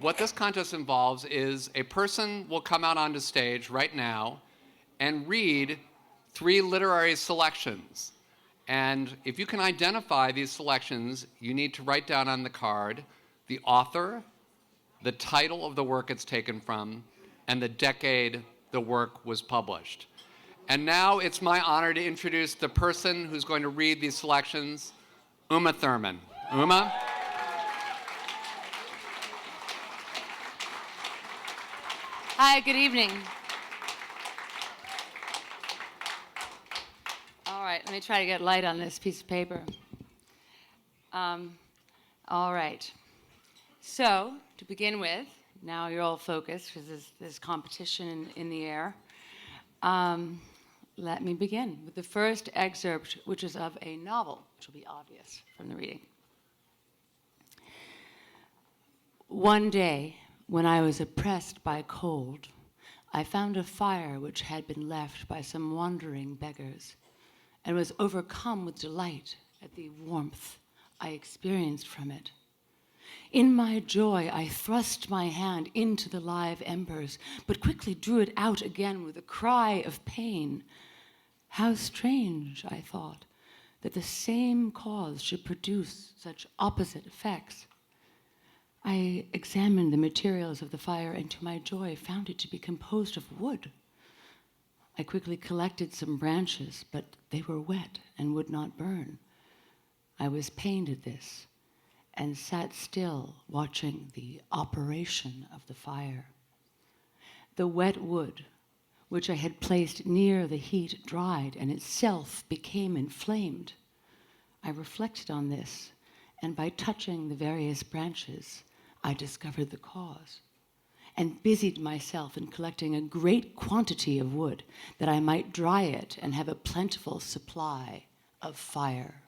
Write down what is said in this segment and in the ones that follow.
What this contest involves is a person will come out onto stage right now and read 3 literary selections. And if you can identify these selections, you need to write down on the card the author, the title of the work it's taken from, and the decade the work was published. And now it's my honor to introduce the person who's going to read these selections, Uma Thurman. Uma? Hi, good evening. All right, let me try to get light on this piece of paper. All right. So, to begin with, now you're all focused because there's competition in the air. Let me begin with the first excerpt, which is of a novel, which will be obvious from the reading. One day, when I was oppressed by cold, I found a fire which had been left by some wandering beggars, and was overcome with delight at the warmth I experienced from it. In my joy, I thrust my hand into the live embers, but quickly drew it out again with a cry of pain. How strange, I thought, that the same cause should produce such opposite effects. I examined the materials of the fire, and to my joy found it to be composed of wood. I quickly collected some branches, but they were wet and would not burn. I was pained at this, and sat still, watching the operation of the fire. The wet wood, which I had placed near the heat, dried, and itself became inflamed. I reflected on this, and by touching the various branches, I discovered the cause, and busied myself in collecting a great quantity of wood, that I might dry it and have a plentiful supply of fire.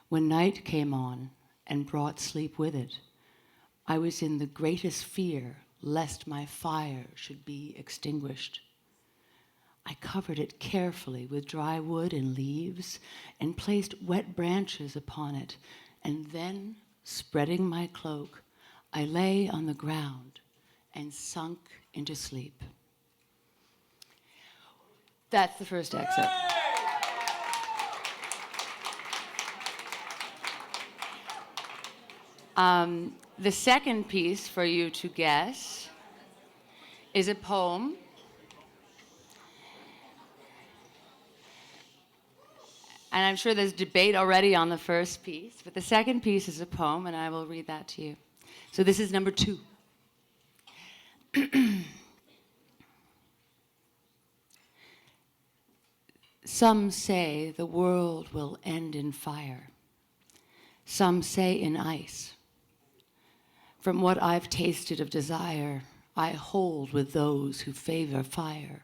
When night came on and brought sleep with it, I was in the greatest fear lest my fire should be extinguished. I covered it carefully with dry wood and leaves, and placed wet branches upon it, and then, spreading my cloak, I lay on the ground and sunk into sleep. That's the first excerpt. The second piece for you to guess is a poem. And I'm sure there's debate already on the first piece, but the second piece is a poem, and I will read that to you. So this is number 2. Some say the world will end in fire. Some say in ice. From what I've tasted of desire, I hold with those who favor fire.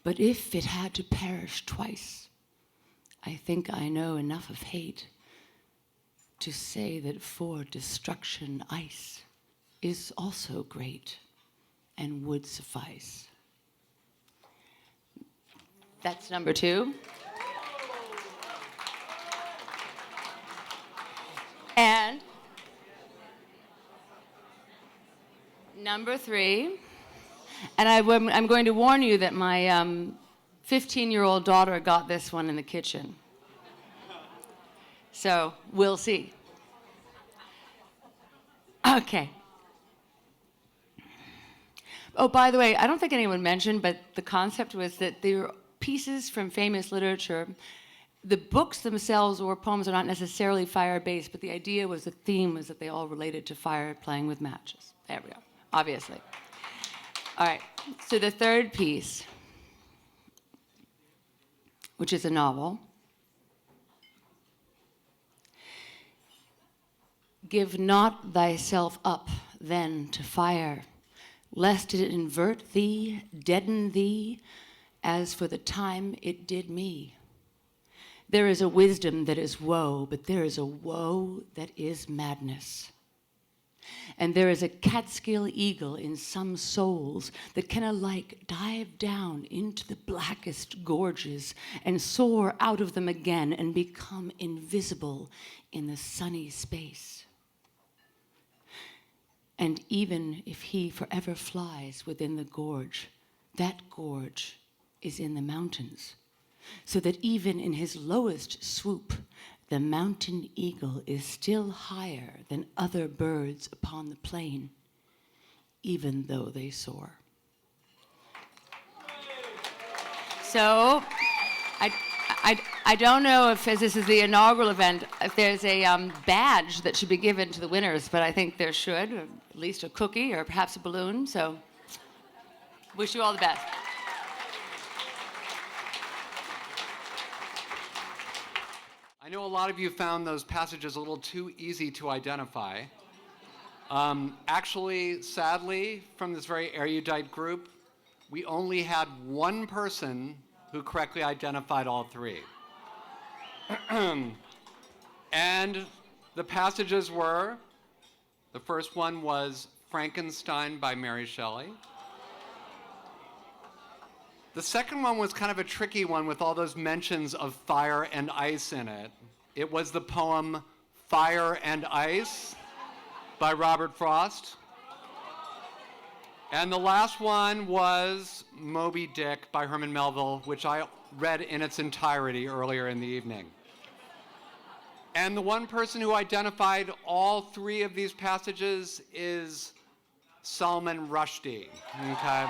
But if it had to perish twice, I think I know enough of hate to say that for destruction ice is also great and would suffice. That's number 2. And number 3, and I'm going to warn you that my 15-year-old daughter got this one in the kitchen. So we'll see. Okay. Oh, by the way, I don't think anyone mentioned, but the concept was that they were pieces from famous literature. The books themselves or poems are not necessarily fire-based, but the idea was, the theme was that they all related to fire, playing with matches. There we go, obviously. All right, so the third piece, which is a novel. Give not thyself up then to fire, lest it invert thee, deaden thee, as for the time it did me. There is a wisdom that is woe, but there is a woe that is madness. And there is a Catskill eagle in some souls that can alike dive down into the blackest gorges and soar out of them again and become invisible in the sunny space. And even if he forever flies within the gorge, that gorge is in the mountains, so that even in his lowest swoop, the mountain eagle is still higher than other birds upon the plain, even though they soar. So, I don't know if, as this is the inaugural event, if there's a badge that should be given to the winners, but I think there should, or at least a cookie or perhaps a balloon. So, wish you all the best. I know a lot of you found those passages a little too easy to identify. Actually, sadly, from this very erudite group, we only had one person who correctly identified all three. And the passages were, the first one was Frankenstein by Mary Shelley. The second one was kind of a tricky one with all those mentions of fire and ice in it. It was the poem Fire and Ice by Robert Frost. And the last one was Moby Dick by Herman Melville, which I read in its entirety earlier in the evening. And the one person who identified all three of these passages is Salman Rushdie. Okay?